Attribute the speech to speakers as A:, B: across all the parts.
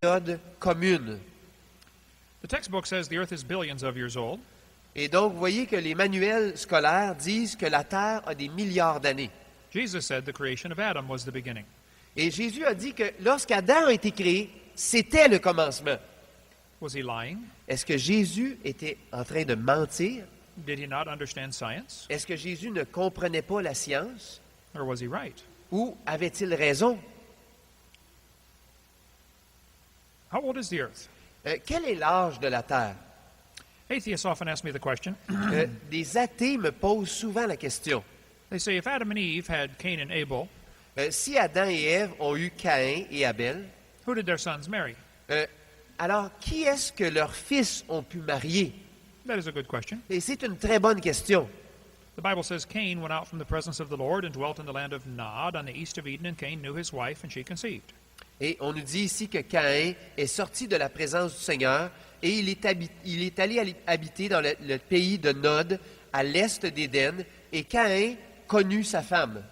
A: période commune.
B: The textbook says the earth is billions of years old.
A: Et donc, vous voyez que les manuels scolaires disent que la Terre a des milliards d'années.
B: Jesus said the creation of Adam was the beginning.
A: Et Jésus a dit que lorsqu'Adam a été créé, c'était le commencement.
B: Was he lying?
A: Est-ce que Jésus était en train de mentir?
B: Did he not understand science?
A: Est-ce que Jésus ne comprenait pas la science?
B: Or was he right?
A: Ou avait-il raison?
B: How old is the earth?
A: Quel est l'âge de la Terre?
B: Atheists often ask me the question.
A: Des athées me posent souvent la question.
B: They say if Adam and Eve had Cain and Abel,
A: Si Adam et Ève ont eu Caïn et Abel,
B: who did their sons marry?
A: alors qui est-ce que leurs fils ont pu marier?
B: That is a good question.
A: Et c'est une très bonne question.
B: The Bible says Cain went out from the presence of the Lord and dwelt in the land of Nod on the east of Eden, and Cain knew his wife, and she conceived.
A: Et on nous dit ici que Caïn est sorti de la présence du Seigneur et il est allé habiter dans le pays de Nod, à l'est d'Éden, et Caïn connut sa femme.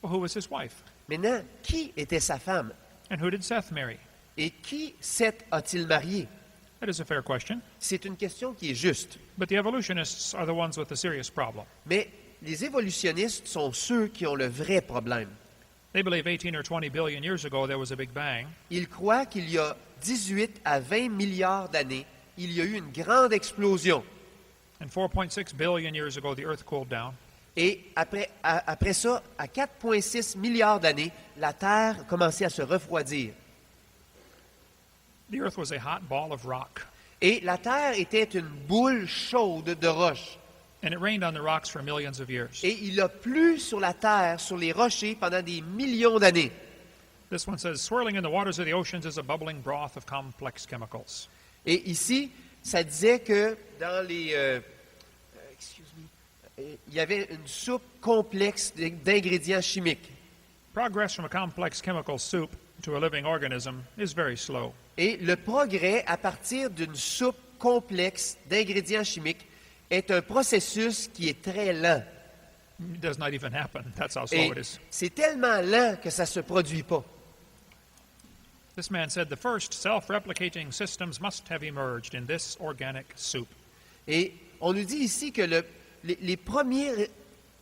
B: Well, who was his wife?
A: Maintenant, qui était sa femme?
B: And who did Seth marry?
A: Et qui Seth a-t-il marié?
B: That is a fair question.
A: C'est une question qui est juste.
B: But the evolutionists are the ones with the serious problem.
A: Mais les évolutionnistes sont ceux qui ont le vrai problème.
B: They believe 18 or 20 billion years ago there was a big bang,
A: Ils croient qu'il y a 18 à 20 milliards d'années, il y a eu une grande explosion.
B: and 4.6 billion years ago the earth cooled down.
A: Et après ça, à 4,6 milliards d'années, la Terre a commencé à se refroidir.
B: The earth was a hot ball of rock,
A: Et la Terre était une boule chaude de roches.
B: and it rained on the rocks for millions of years.
A: Et il a plu sur la Terre, sur les rochers, pendant des millions d'années.
B: This one says, swirling in the waters of the oceans is a bubbling broth of complex chemicals.
A: Et ici, ça disait que dans il y avait une soupe complexe d'ingrédients chimiques.
B: Progress from a complex chemical soup to a living organism is very slow.
A: Et le progrès à partir d'une soupe complexe d'ingrédients chimiques est un processus qui est très lent.
B: It does not even happen. That's how slow
A: Et
B: it is.
A: c'est tellement lent que ça ne se produit pas.
B: This man said the first self-replicating systems must have emerged in this organic soup.
A: Et on nous dit ici que les premiers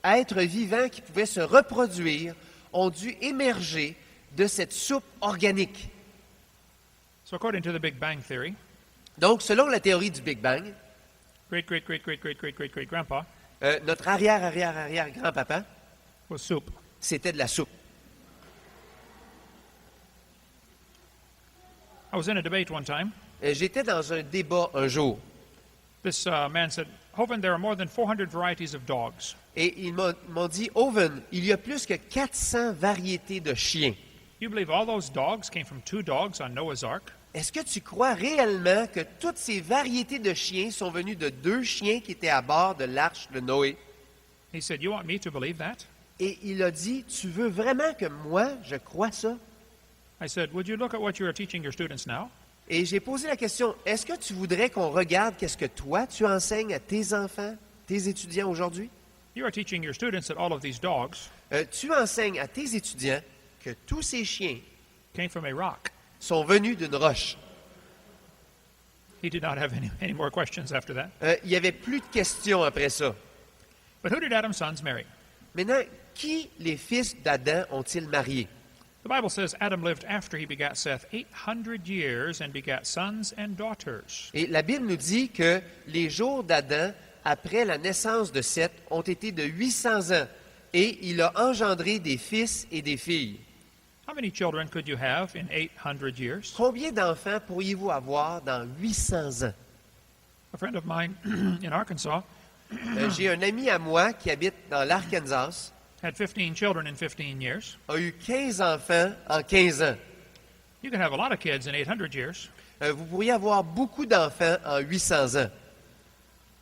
A: êtres vivants qui pouvaient se reproduire ont dû émerger de cette soupe organique.
B: So according to the Big Bang Theory,
A: Donc, selon la théorie du Big Bang,
B: great-great-great-great-great-great-great-great-grandpa
A: notre arrière-arrière-arrière-grand-papa,
B: was soup.
A: c'était de la soupe.
B: I was in a debate one time.
A: J'étais dans un débat un jour
B: This man said, Hovind, there are more than 400 varieties of dogs.
A: et ils m'ont dit, Owen, il y a plus que 400 variétés de chiens.
B: You believe all those dogs came from 2 dogs on Noah's Ark?
A: Est-ce que tu crois réellement que toutes ces variétés de chiens sont venues de 2 chiens qui étaient à bord de l'arche de Noé?
B: He said, you want me to believe that?
A: Et il a dit, tu veux vraiment que moi, je croie ça?
B: I said, would you look at what you are teaching your students now?
A: Et j'ai posé la question, est-ce que tu voudrais qu'on regarde qu'est-ce que toi, tu enseignes à tes enfants, tes étudiants aujourd'hui?
B: You are teaching your students that all of these dogs
A: Tu enseignes à tes étudiants que tous ces chiens
B: came from a rock.
A: sont venus d'une roche.
B: He did not have any more questions after that.
A: Il n'y avait plus de questions après ça.
B: But who did Adam's sons marry?
A: Maintenant, qui les fils d'Adam ont-ils marié?
B: The Bible says Adam lived after he begat Seth 800 years and begat sons and daughters.
A: Et la Bible nous dit que les jours d'Adam, après la naissance de Seth, ont été de 800 ans, et il a engendré des fils et des filles.
B: How many children could you have in 800 years?
A: Combien d'enfants pourriez-vous avoir dans 800 ans?
B: A friend of mine in Arkansas
A: J'ai un ami à moi qui habite dans l'Arkansas,
B: had 15 children in 15 years.
A: a eu 15 enfants en 15 ans.
B: You can have a lot of kids in 800 years.
A: Vous pourriez avoir beaucoup d'enfants en 800 ans.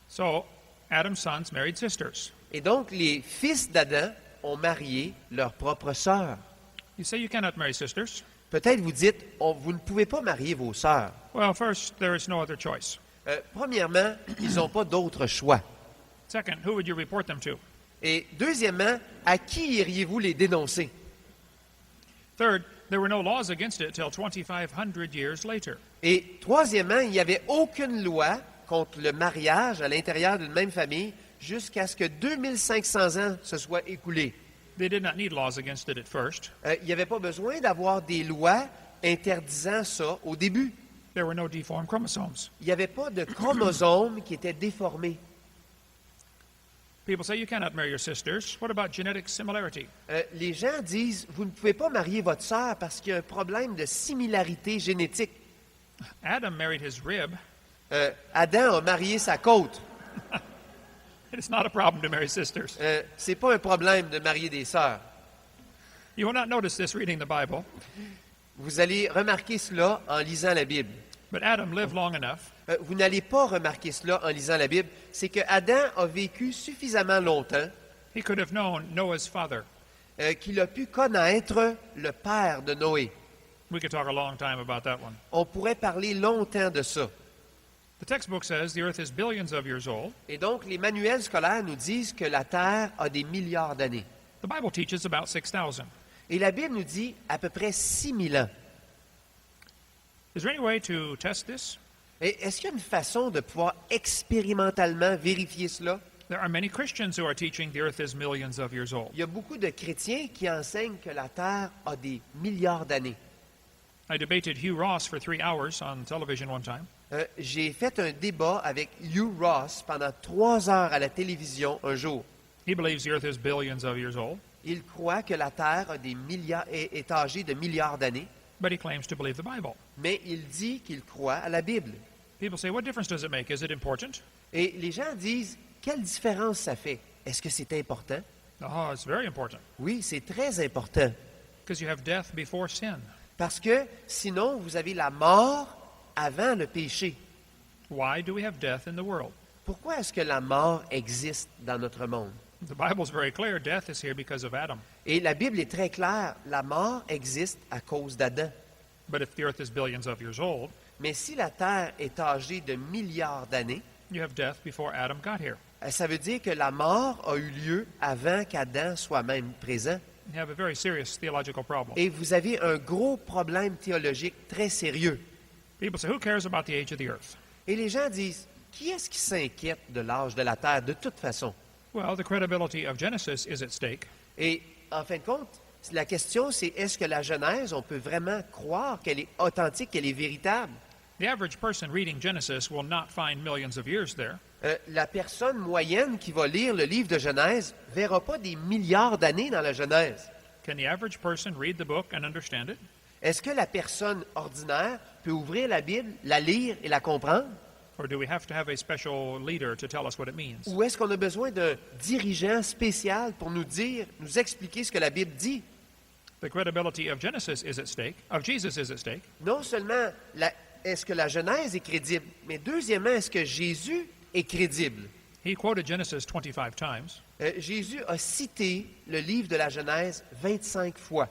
B: So Adam's sons married sisters.
A: Et donc, les fils d'Adam ont marié leurs propres sœurs.
B: You say you cannot marry sisters.
A: Peut-être vous dites, vous ne pouvez pas marier vos sœurs.
B: Well, first, there is no other choice.
A: Premièrement, ils n'ont pas d'autre choix.
B: Second, who would you report them to?
A: Et deuxièmement, à qui iriez-vous les dénoncer?
B: Third, There were no laws against it till 2,500 years later.
A: Et troisièmement, il n'y avait aucune loi contre le mariage à l'intérieur d'une même famille jusqu'à ce que 2500 ans se soient écoulés.
B: They did not need laws against it at first.
A: Il n'y avait pas besoin d'avoir des lois interdisant ça au début.
B: There were no deformed chromosomes.
A: Il n'y avait pas de chromosomes qui étaient déformés.
B: People say you cannot marry your sisters. What about genetic similarity?
A: Les gens disent, vous ne pouvez pas marier votre sœur parce qu'il y a un problème de similarité génétique.
B: Adam married his rib.
A: Adam a marié sa côte.
B: It is not a problem to marry sisters.
A: C'est pas un problème de marier des sœurs.
B: You will not notice this reading the Bible,
A: Vous allez remarquer cela en lisant la Bible.
B: but Adam lived long enough
A: Vous n'allez pas remarquer cela en lisant la Bible. C'est que Adam a vécu suffisamment longtemps
B: he could have known Noah's father.
A: qu'il a pu connaître le père de Noé.
B: We could talk a long time about that one.
A: On pourrait parler longtemps de ça.
B: The textbook says the earth is billions of years old.
A: Et donc, les manuels scolaires nous disent que la Terre a des milliards d'années.
B: The Bible teaches about 6,000.
A: Et la Bible nous dit à peu près 6000 ans.
B: Is there any way to test this?
A: Et est-ce qu'il y a une façon de pouvoir expérimentalement vérifier cela?
B: There are many Christians who are teaching the earth is millions of years old.
A: Il y a beaucoup de chrétiens qui enseignent que la Terre a des milliards d'années.
B: I debated Hugh Ross for 3 hours on television one time.
A: J'ai fait un débat avec Hugh Ross pendant 3 heures à la télévision un jour.
B: He believes the earth is billions of years old,
A: Il croit que la Terre a des milliards, est âgée de milliards d'années,
B: but he claims to believe the Bible.
A: mais il dit qu'il croit à la Bible.
B: People say, what difference does it make? Is it important?
A: Et les gens disent, quelle différence ça fait? Est-ce que c'est important?
B: Oh, it's very important,
A: Oui, c'est très important.
B: because you have death before sin.
A: Parce que sinon, vous avez la mort avant le péché.
B: Why do we have death in the world?
A: Pourquoi est-ce que la mort existe dans notre monde?
B: The Bible is very clear. Death is here because of Adam.
A: Et la Bible est très claire, la mort existe à cause d'Adam.
B: But if the earth is billions of years old,
A: Mais si la Terre est âgée de milliards d'années,
B: you have death before Adam got here.
A: ça veut dire que la mort a eu lieu avant qu'Adam soit même présent.
B: You have a very serious theological problem.
A: Et vous avez un gros problème théologique très sérieux.
B: People say, who cares about the age of the earth?
A: Et les gens disent, qui est-ce qui s'inquiète de l'âge de la Terre de toute façon?
B: Well, the credibility of Genesis is at stake.
A: Et en fin de compte, la question c'est est-ce que la Genèse, on peut vraiment croire qu'elle est authentique, qu'elle est véritable?
B: The average person reading Genesis will not find millions of years there.
A: La personne moyenne qui va lire le livre de Genèse verra pas des milliards d'années dans la Genèse.
B: Can the average person read the book and understand it?
A: Est-ce que la personne ordinaire peut ouvrir la Bible, la lire et la comprendre?
B: Or do we have to have a special leader to tell us what it means?
A: Ou est-ce qu'on a besoin d'un dirigeant spécial pour nous dire, nous expliquer ce que la Bible dit?
B: The credibility of Genesis is at stake, of Jesus is at stake.
A: Non seulement est-ce que la Genèse est crédible, mais deuxièmement, est-ce que Jésus est crédible?
B: He quoted Genesis 25 times.
A: Jésus a cité le livre de la Genèse 25 fois.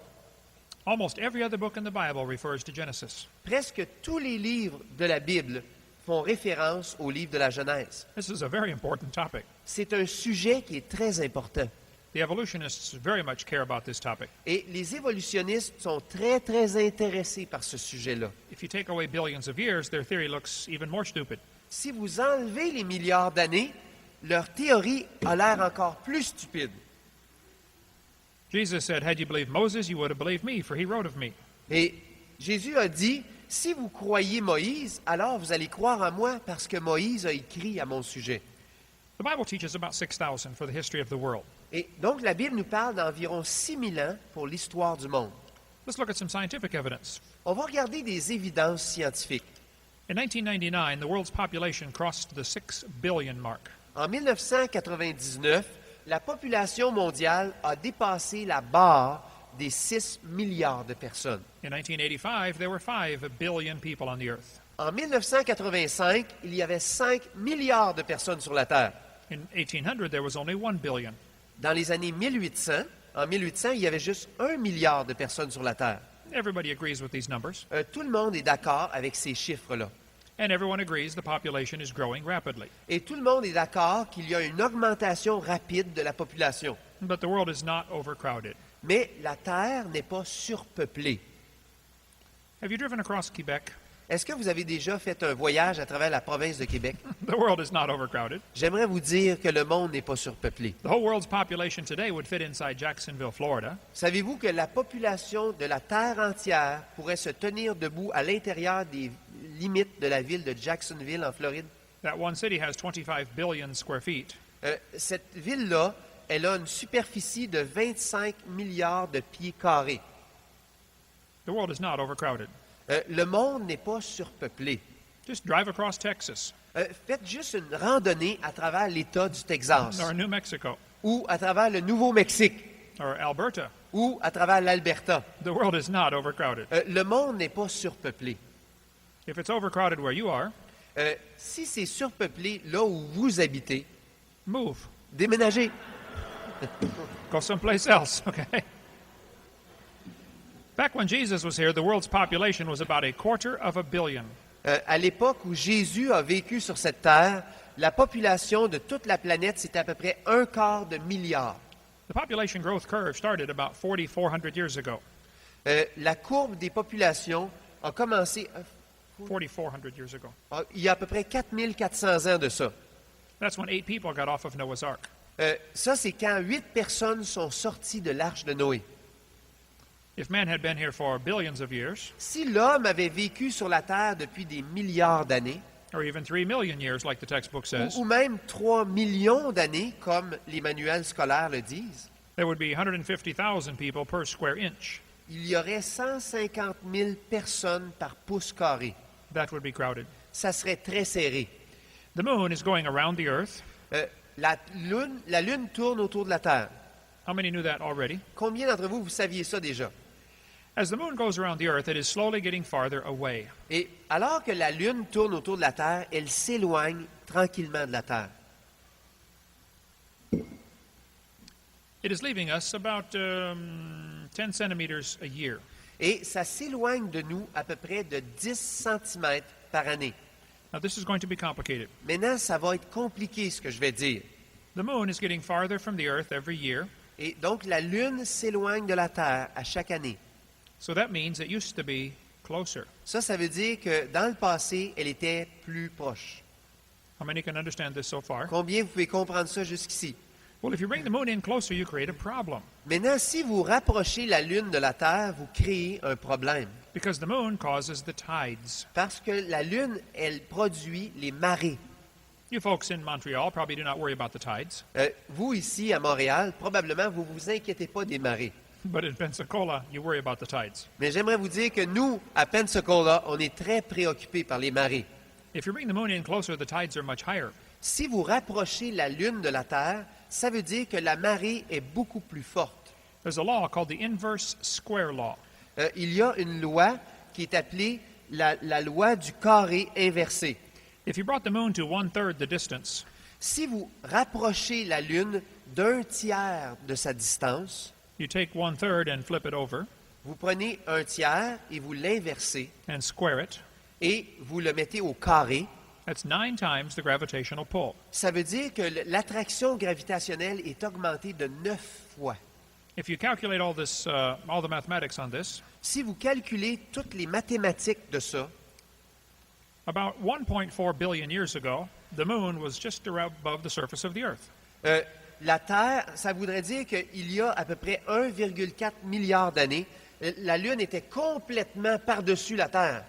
B: Almost every other book in the Bible refers to Genesis.
A: Presque tous les livres de la Bible font référence au livre de la Genèse.
B: This is a very important topic.
A: C'est un sujet qui est très important.
B: The evolutionists very much care about this topic.
A: Et les évolutionnistes sont très, très intéressés par ce sujet-là.
B: If you take away billions of years, their theory looks even more stupid.
A: Si vous enlevez les milliards d'années, leur théorie a l'air encore plus stupide.
B: Jesus said, had you believed Moses, you would have believed me, for he wrote of me.
A: Et Jésus a dit, si vous croyez Moïse, alors vous allez croire en moi parce que Moïse a écrit à mon sujet.
B: The Bible teaches about 6,000 for the history of the world.
A: Et donc la Bible nous parle d'environ 6000 ans pour l'histoire du monde.
B: Let's look at some scientific evidence.
A: On va regarder des évidences scientifiques.
B: In 1999, the world's population crossed the 6 billion mark.
A: En 1999, la population mondiale a dépassé la barre des 6 milliards de personnes.
B: In 1985, there were 5 billion people on the earth.
A: En 1985, il y avait 5 milliards de personnes sur la Terre.
B: In 1800, there was only 1 billion.
A: Dans les années 1800, en 1800, il y avait juste 1 milliard de personnes sur la Terre.
B: Everybody agrees with these numbers,
A: Tout le monde est d'accord avec ces chiffres-là.
B: and everyone agrees the population is growing rapidly.
A: Et tout le monde est d'accord qu'il y a une augmentation rapide de la population.
B: But the world is not overcrowded.
A: Mais la Terre n'est pas surpeuplée.
B: Have you driven across Quebec?
A: Est-ce que vous avez déjà fait un voyage à travers la province de Québec?
B: The world is not overcrowded.
A: J'aimerais vous dire que le monde n'est pas surpeuplé.
B: The whole world's population today would fit inside Jacksonville, Florida.
A: Savez-vous que la population de la Terre entière pourrait se tenir debout à l'intérieur des limites de la ville de Jacksonville, en Floride?
B: That one city has 25 billion square feet.
A: Cette ville-là, elle a une superficie de 25 milliards de pieds carrés.
B: The world is not overcrowded.
A: Le monde n'est pas surpeuplé.
B: Just drive across Texas
A: Faites juste une randonnée à travers l'État du Texas,
B: or New Mexico
A: ou à travers le Nouveau-Mexique,
B: or Alberta.
A: ou à travers l'Alberta.
B: The world is not overcrowded.
A: Le monde n'est pas surpeuplé.
B: If it's overcrowded where you are,
A: Si c'est surpeuplé là où vous habitez,
B: move.
A: déménagez.
B: Go someplace else, okay? Back when Jesus was here, the world's population was about 250 million.
A: À l'époque où Jésus a vécu sur cette terre, la population de toute la planète, c'était à peu près 1/4 milliard.
B: The population growth curve started about 4,400 years ago.
A: La courbe des populations a commencé
B: 4,400 years ago.
A: il y a à peu près 4400 ans de ça.
B: That's when 8 people got off of Noah's Ark.
A: Ça, c'est quand 8 personnes sont sorties de l'arche de Noé.
B: If man had been here for billions of years,
A: Si l'homme avait vécu sur la terre depuis des milliards d'années,
B: or even 3 million years, like the textbook says,
A: ou même 3 millions d'années, comme les manuels scolaires le disent,
B: there would be 150,000 people per square inch.
A: il y aurait 150 000 personnes par pouce carré.
B: That would be crowded.
A: Ça serait très serré.
B: The moon is going around the earth.
A: La Lune tourne autour de la Terre.
B: How many knew that already?
A: Combien d'entre vous saviez ça déjà?
B: As the moon goes around the earth, it is slowly getting farther away.
A: Et alors que la Lune tourne autour de la Terre, elle s'éloigne tranquillement de la Terre.
B: It is leaving us about 10 centimeters a year.
A: Et ça s'éloigne de nous à peu près de 10 cm par année.
B: Now, this is going to be complicated.
A: Maintenant, ça va être compliqué ce que je vais dire.
B: The moon is getting farther from the earth every year,
A: Et donc, la Lune s'éloigne de la Terre à chaque année.
B: so that means it used to be closer.
A: Ça veut dire que dans le passé, elle était plus proche.
B: How many can understand this so far?
A: Combien vous pouvez comprendre ça jusqu'ici?
B: Well, if you bring the moon in closer, you create a problem,
A: Maintenant, si vous rapprochez la Lune de la Terre, vous créez un problème.
B: because the moon causes the tides.
A: Parce que la Lune, elle produit les marées.
B: You folks in Montreal probably do not worry about the tides,
A: Vous, ici, à Montréal, probablement, vous ne vous inquiétez pas des marées.
B: but in Pensacola, you worry about the tides.
A: Mais j'aimerais vous dire que nous, à Pensacola, on est très préoccupés par les marées.
B: If you bring the moon in closer, the tides are much higher.
A: Si vous rapprochez la Lune de la Terre, ça veut dire que la marée est beaucoup plus forte.
B: There's a law called the inverse square law.
A: Il y a une loi qui est appelée la loi du carré inversé.
B: If you brought the moon to 1/3 the distance,
A: Si vous rapprochez la Lune d'un tiers de sa distance,
B: you take 1/3 and flip it over
A: vous prenez un tiers et vous l'inversez
B: and square it.
A: et vous le mettez au carré.
B: That's 9 times the gravitational pull.
A: Ça veut dire que l'attraction gravitationnelle est augmentée de 9 fois.
B: If you calculate all the mathematics on this,
A: Si vous calculez toutes les mathématiques de ça,
B: about 1.4 billion years ago, the moon was just around above the surface of the earth.
A: la Terre, ça voudrait dire qu'il y a à peu près 1,4 milliard d'années, la Lune était complètement par-dessus la Terre.